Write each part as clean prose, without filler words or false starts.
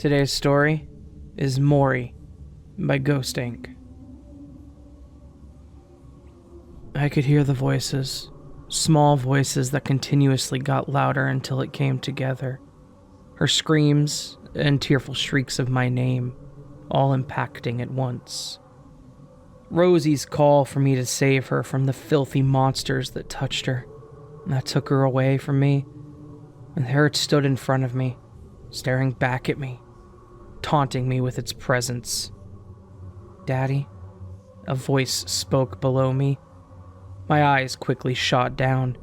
Today's story is Maury by Ghost Inc. I could hear the voices, small voices that continuously got louder until it came together. Her screams and tearful shrieks of my name, all impacting at once. Rosie's call for me to save her from the filthy monsters that touched her, that took her away from me, and there it stood in front of me, staring back at me, taunting me with its presence. "Daddy?" A voice spoke below me. My eyes quickly shot down,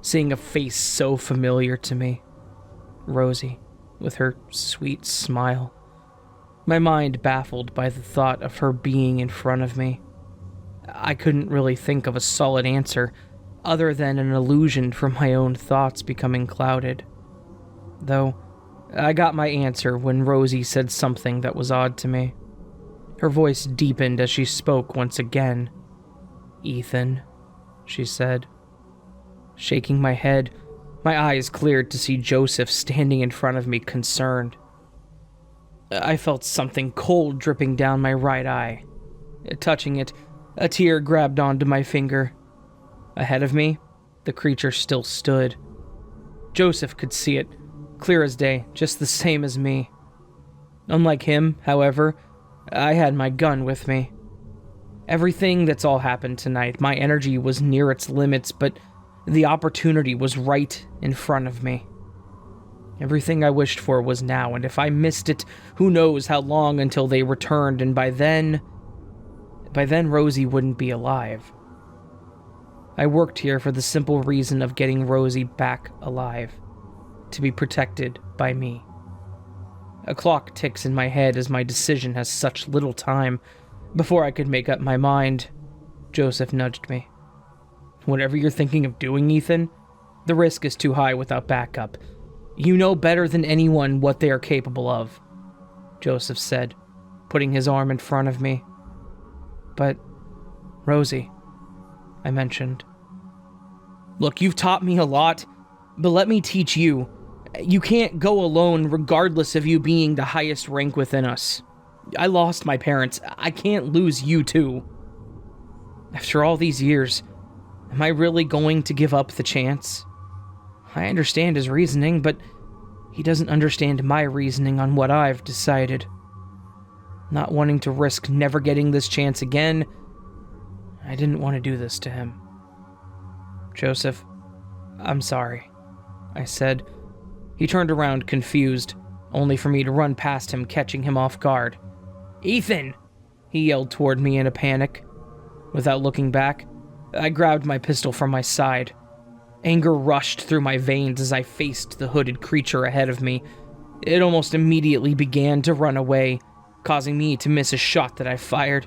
seeing a face so familiar to me. Rosie, with her sweet smile. My mind baffled by the thought of her being in front of me. I couldn't really think of a solid answer, other than an illusion from my own thoughts becoming clouded. Though, I got my answer when Rosie said something that was odd to me. Her voice deepened as she spoke once again. "Ethan," she said. Shaking my head, my eyes cleared to see Joseph standing in front of me, concerned. I felt something cold dripping down my right eye. Touching it, a tear grabbed onto my finger. Ahead of me, the creature still stood. Joseph could see it, clear as day, just the same as me. Unlike him, however, I had my gun with me. Everything that's all happened tonight, my energy was near its limits, but the opportunity was right in front of me. Everything I wished for was now, and if I missed it, who knows how long until they returned, and by then Rosie wouldn't be alive. I worked here for the simple reason of getting Rosie back alive, to be protected by me. A clock ticks in my head as my decision has such little time. Before I could make up my mind, Joseph nudged me. "Whatever you're thinking of doing, Ethan, the risk is too high without backup. You know better than anyone what they are capable of," Joseph said, putting his arm in front of me. "But, Rosie," I mentioned. "Look, you've taught me a lot, but let me teach you. You can't go alone regardless of you being the highest rank within us. I lost my parents. I can't lose you too. After all these years, am I really going to give up the chance? I understand his reasoning, but he doesn't understand my reasoning on what I've decided. Not wanting to risk never getting this chance again, I didn't want to do this to him." "Joseph, I'm sorry," I said. He turned around confused, only for me to run past him, catching him off guard. "Ethan!" he yelled toward me in a panic. Without looking back, I grabbed my pistol from my side. Anger rushed through my veins as I faced the hooded creature ahead of me. It almost immediately began to run away, causing me to miss a shot that I fired.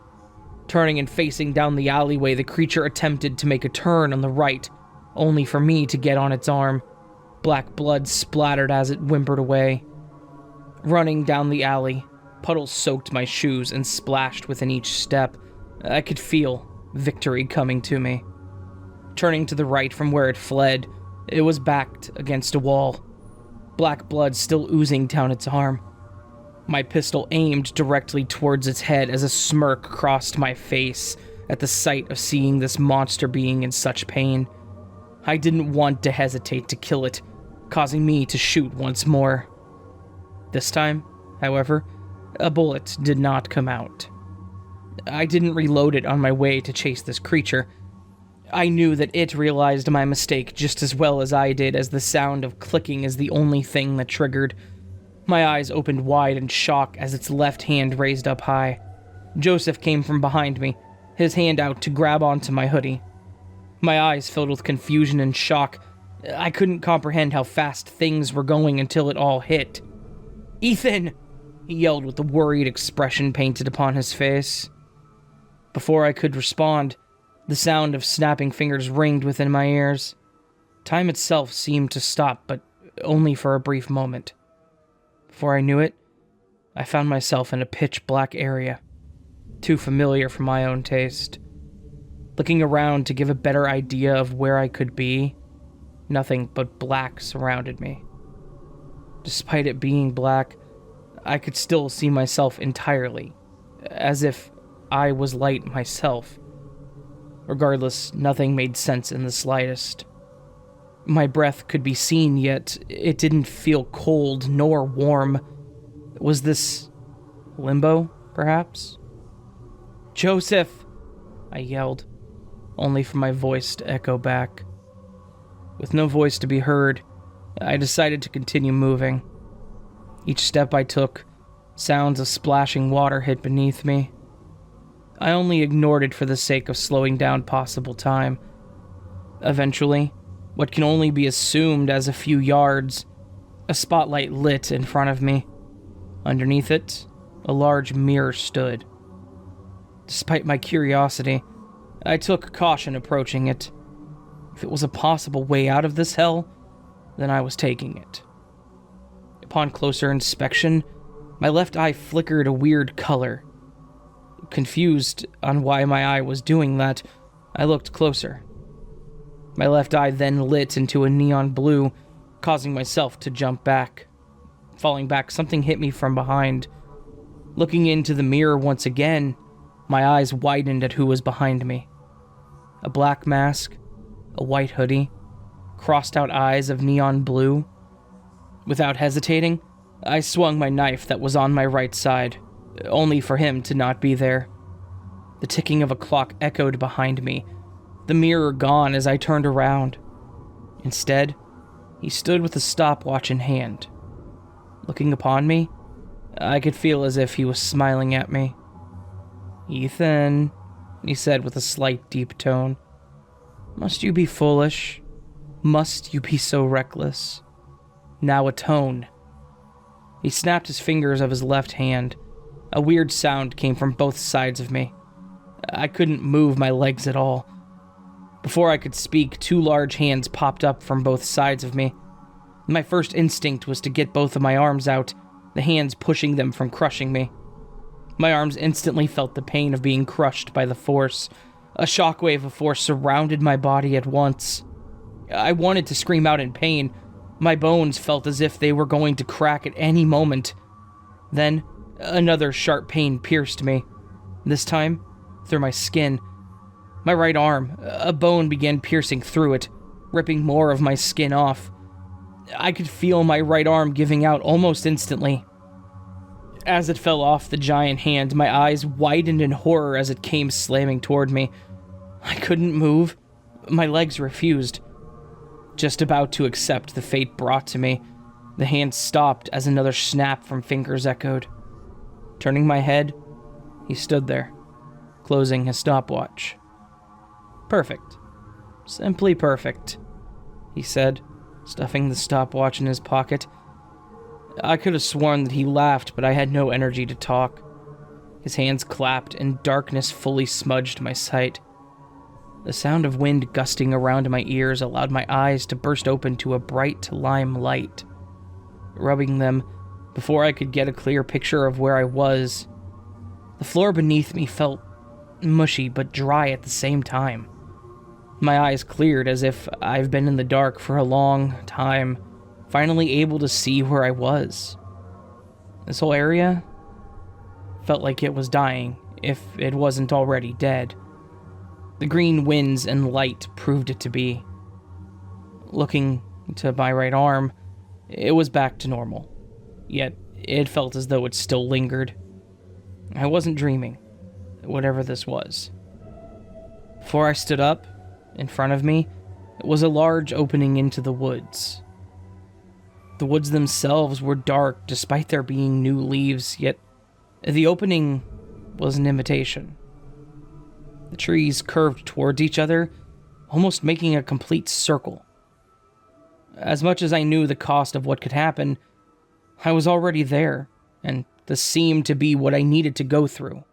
Turning and facing down the alleyway, the creature attempted to make a turn on the right, only for me to get on its arm. Black blood splattered as it whimpered away. Running down the alley, puddles soaked my shoes and splashed within each step. I could feel victory coming to me. Turning to the right from where it fled, it was backed against a wall, black blood still oozing down its arm. My pistol aimed directly towards its head as a smirk crossed my face at the sight of seeing this monster being in such pain. I didn't want to hesitate to kill it, causing me to shoot once more. This time, however, a bullet did not come out. I didn't reload it on my way to chase this creature. I knew that it realized my mistake just as well as I did, as the sound of clicking is the only thing that triggered. My eyes opened wide in shock as its left hand raised up high. Joseph came from behind me, his hand out to grab onto my hoodie. My eyes filled with confusion and shock. I couldn't comprehend how fast things were going until it all hit. "Ethan!" he yelled with a worried expression painted upon his face. Before I could respond, the sound of snapping fingers ringed within my ears. Time itself seemed to stop, but only for a brief moment. Before I knew it, I found myself in a pitch-black area, too familiar for my own taste. Looking around to give a better idea of where I could be, nothing but black surrounded me. Despite it being black, I could still see myself entirely, as if I was light myself. Regardless, nothing made sense in the slightest. My breath could be seen, yet it didn't feel cold nor warm. Was this limbo, perhaps? "Joseph!" I yelled, only for my voice to echo back. With no voice to be heard, I decided to continue moving. Each step I took, sounds of splashing water hit beneath me. I only ignored it for the sake of slowing down possible time. Eventually, what can only be assumed as a few yards, a spotlight lit in front of me. Underneath it, a large mirror stood. Despite my curiosity, I took caution approaching it. If it was a possible way out of this hell, then I was taking it. Upon closer inspection, my left eye flickered a weird color. Confused on why my eye was doing that, I looked closer. My left eye then lit into a neon blue, causing myself to jump back. Falling back, something hit me from behind. Looking into the mirror once again, my eyes widened at who was behind me. A black mask, a white hoodie, crossed out eyes of neon blue. Without hesitating, I swung my knife that was on my right side, only for him to not be there. The ticking of a clock echoed behind me, the mirror gone as I turned around. Instead, he stood with a stopwatch in hand. Looking upon me, I could feel as if he was smiling at me. "Ethan," he said with a slight deep tone, "must you be foolish? Must you be so reckless? Now atone." He snapped his fingers of his left hand. A weird sound came from both sides of me. I couldn't move my legs at all. Before I could speak, two large hands popped up from both sides of me. My first instinct was to get both of my arms out, the hands pushing them from crushing me. My arms instantly felt the pain of being crushed by the force. A shockwave of force surrounded my body at once. I wanted to scream out in pain. My bones felt as if they were going to crack at any moment. Then, another sharp pain pierced me, this time through my skin. My right arm, a bone began piercing through it, ripping more of my skin off. I could feel my right arm giving out almost instantly. As it fell off the giant hand, my eyes widened in horror as it came slamming toward me. I couldn't move. My legs refused. Just about to accept the fate brought to me, the hand stopped as another snap from fingers echoed. Turning my head, he stood there, closing his stopwatch. "Perfect. Simply perfect," he said, stuffing the stopwatch in his pocket. I could have sworn that he laughed, but I had no energy to talk. His hands clapped, and darkness fully smudged my sight. The sound of wind gusting around my ears allowed my eyes to burst open to a bright lime light. Rubbing them, before I could get a clear picture of where I was, the floor beneath me felt mushy but dry at the same time. My eyes cleared as if I've been in the dark for a long time, finally able to see where I was. This whole area felt like it was dying, if it wasn't already dead. The green winds and light proved it to be. Looking to my right arm, it was back to normal, yet it felt as though it still lingered. I wasn't dreaming, whatever this was. Before I stood up, in front of me, was a large opening into the woods. The woods themselves were dark despite there being new leaves, yet the opening was an invitation. The trees curved towards each other, almost making a complete circle. As much as I knew the cost of what could happen, I was already there, and this seemed to be what I needed to go through.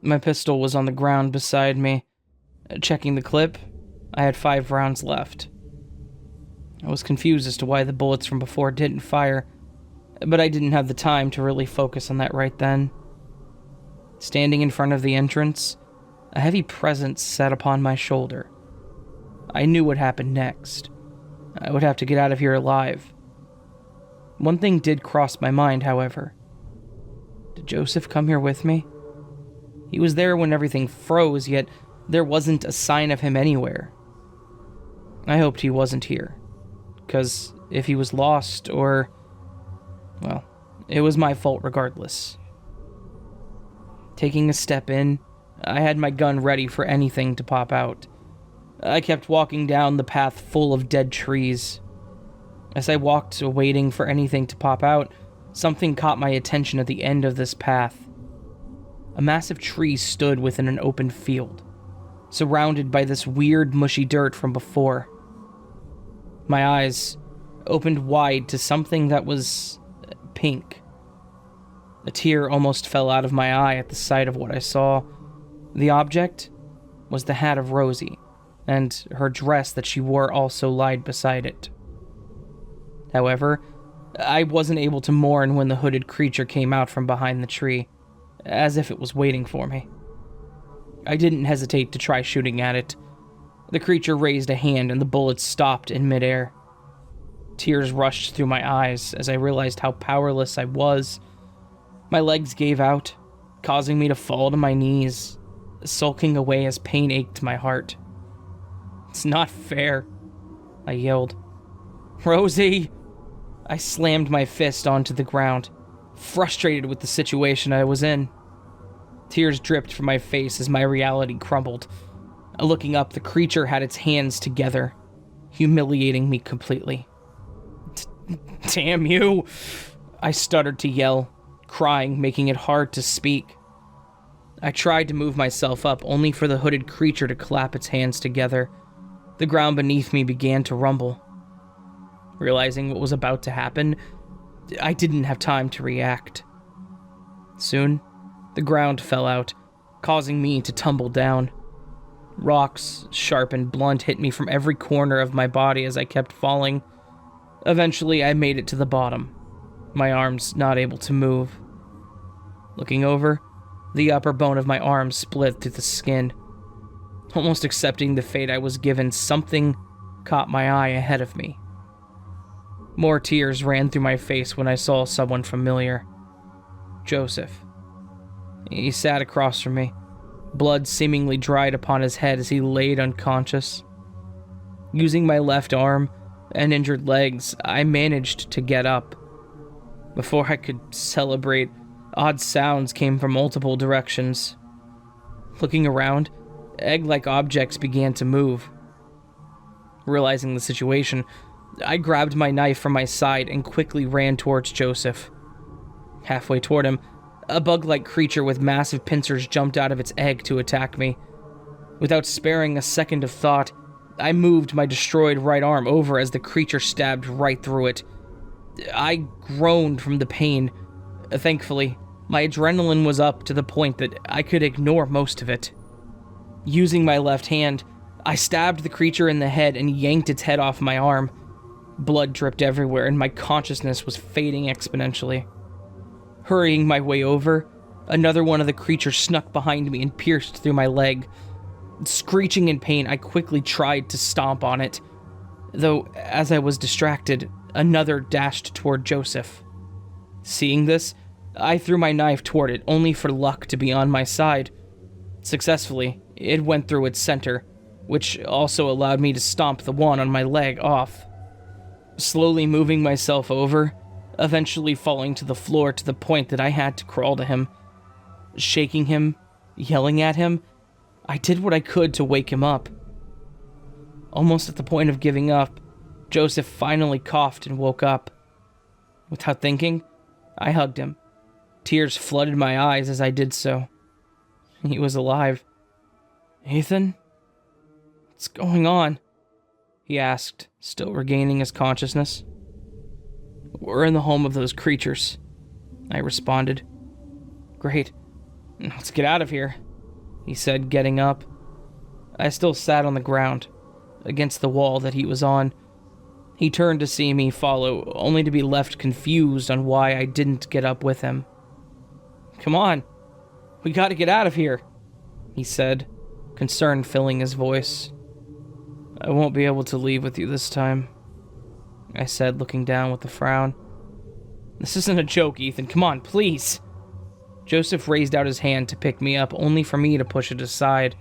My pistol was on the ground beside me. Checking the clip, I had 5 rounds left. I was confused as to why the bullets from before didn't fire, but I didn't have the time to really focus on that right then. Standing in front of the entrance, a heavy presence sat upon my shoulder. I knew what happened next. I would have to get out of here alive. One thing did cross my mind, however. Did Joseph come here with me? He was there when everything froze, yet there wasn't a sign of him anywhere. I hoped he wasn't here, because if he was lost or... well, it was my fault regardless. Taking a step in, I had my gun ready for anything to pop out. I kept walking down the path full of dead trees. As I walked, waiting for anything to pop out, something caught my attention at the end of this path. A massive tree stood within an open field, surrounded by this weird, mushy dirt from before. My eyes opened wide to something that was pink. A tear almost fell out of my eye at the sight of what I saw. The object was the hat of Rosie, and her dress that she wore also lied beside it. However, I wasn't able to mourn when the hooded creature came out from behind the tree, as if it was waiting for me. I didn't hesitate to try shooting at it. The creature raised a hand and the bullet stopped in midair. Tears rushed through my eyes as I realized how powerless I was. My legs gave out, causing me to fall to my knees, sulking away as pain ached my heart. "It's not fair," I yelled. "Rosie!" I slammed my fist onto the ground, frustrated with the situation I was in. Tears dripped from my face as my reality crumbled. Looking up, the creature had its hands together, humiliating me completely. "Damn you!" I stuttered to yell, crying, making it hard to speak. I tried to move myself up, only for the hooded creature to clap its hands together. The ground beneath me began to rumble. Realizing what was about to happen, I didn't have time to react. Soon, the ground fell out, causing me to tumble down. Rocks, sharp and blunt, hit me from every corner of my body as I kept falling. Eventually, I made it to the bottom, my arms not able to move. Looking over, the upper bone of my arm split through the skin. Almost accepting the fate I was given, something caught my eye ahead of me. More tears ran through my face when I saw someone familiar. Joseph. He sat across from me, blood seemingly dried upon his head as he laid unconscious. Using my left arm and injured legs, I managed to get up. Before I could celebrate, odd sounds came from multiple directions. Looking around, egg-like objects began to move. Realizing the situation, I grabbed my knife from my side and quickly ran towards Joseph. Halfway toward him, a bug-like creature with massive pincers jumped out of its egg to attack me. Without sparing a second of thought, I moved my destroyed right arm over as the creature stabbed right through it. I groaned from the pain. Thankfully, my adrenaline was up to the point that I could ignore most of it. Using my left hand, I stabbed the creature in the head and yanked its head off my arm. Blood dripped everywhere and my consciousness was fading exponentially. Hurrying my way over, another one of the creatures snuck behind me and pierced through my leg. Screeching in pain, I quickly tried to stomp on it, though as I was distracted, another dashed toward Joseph. Seeing this, I threw my knife toward it, only for luck to be on my side. Successfully, it went through its center, which also allowed me to stomp the one on my leg off. Slowly moving myself over, eventually falling to the floor to the point that I had to crawl to him. Shaking him, yelling at him, I did what I could to wake him up. Almost at the point of giving up, Joseph finally coughed and woke up. Without thinking, I hugged him. Tears flooded my eyes as I did so. He was alive. "Ethan? What's going on?" he asked, still regaining his consciousness. "We're in the home of those creatures," I responded. "Great. Let's get out of here," he said, getting up. I still sat on the ground, against the wall that he was on. He turned to see me follow, only to be left confused on why I didn't get up with him. "Come on, we gotta get out of here," he said, concern filling his voice. "I won't be able to leave with you this time," I said, looking down with a frown. This isn't a joke, Ethan. Come on, please. Joseph raised out his hand to pick me up, only for me to push it aside.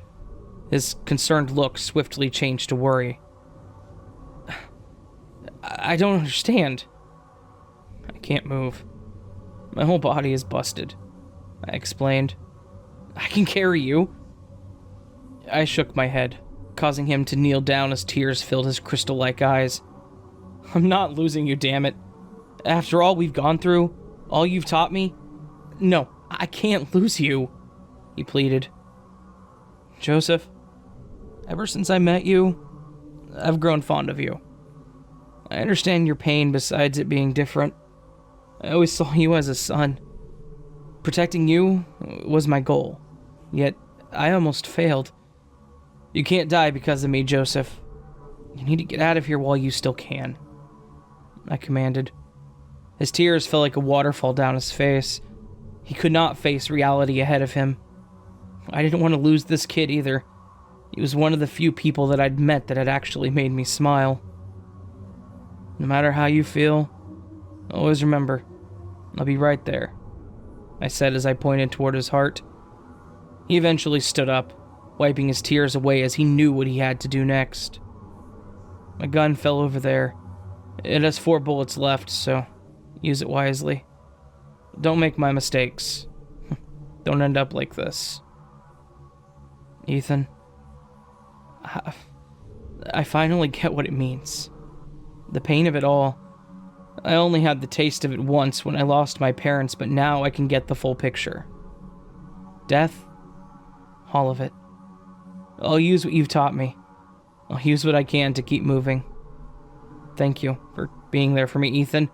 His concerned look swiftly changed to worry. I don't understand. I can't move. My whole body is busted, I explained. I can carry you. I shook my head, causing him to kneel down as tears filled his crystal-like eyes. I'm not losing you, damn it. After all we've gone through, all you've taught me, no, I can't lose you, he pleaded. Joseph, ever since I met you, I've grown fond of you. I understand your pain besides it being different. I always saw you as a son. Protecting you was my goal, yet I almost failed. You can't die because of me, Joseph. You need to get out of here while you still can, I commanded. His tears fell like a waterfall down his face. He could not face reality ahead of him. I didn't want to lose this kid either. He was one of the few people that I'd met that had actually made me smile. No matter how you feel, always remember, I'll be right there, I said as I pointed toward his heart. He eventually stood up, wiping his tears away as he knew what he had to do next. My gun fell over there. It has 4 bullets left, so use it wisely. Don't make my mistakes. Don't end up like this. Ethan, I finally get what it means. The pain of it all. I only had the taste of it once when I lost my parents, but now I can get the full picture. Death, all of it. I'll use what you've taught me. I'll use what I can to keep moving. Thank you for being there for me, Ethan.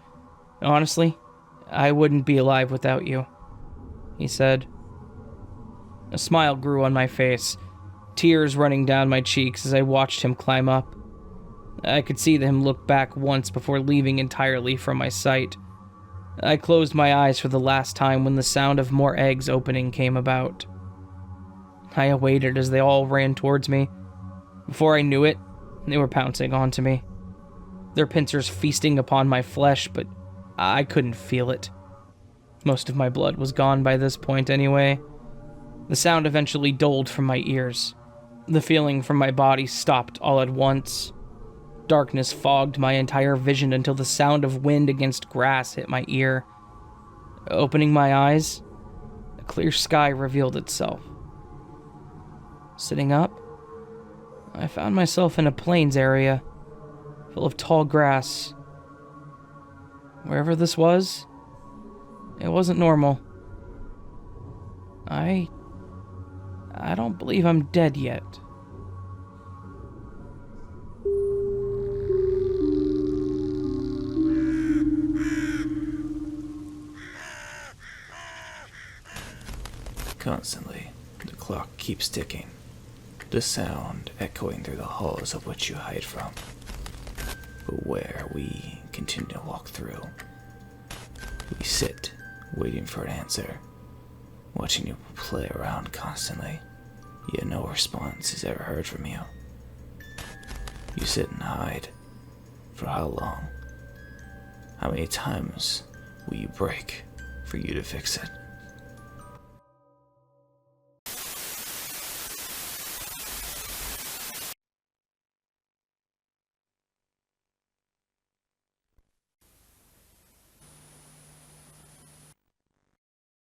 Honestly, I wouldn't be alive without you, he said. A smile grew on my face, tears running down my cheeks as I watched him climb up. I could see him look back once before leaving entirely from my sight. I closed my eyes for the last time when the sound of more eggs opening came about. I awaited as they all ran towards me. Before I knew it, they were pouncing onto me, their pincers feasting upon my flesh, but I couldn't feel it. Most of my blood was gone by this point anyway. The sound eventually dulled from my ears. The feeling from my body stopped all at once. Darkness fogged my entire vision until the sound of wind against grass hit my ear. Opening my eyes, a clear sky revealed itself. Sitting up, I found myself in a plains area, full of tall grass. Wherever this was, it wasn't normal. I don't believe I'm dead yet. Constantly, the clock keeps ticking, the sound echoing through the halls of which you hide from. But where we continue to walk through, we sit, waiting for an answer, watching you play around constantly, yet no response is ever heard from you. You sit and hide. For how long? How many times will you break for you to fix it?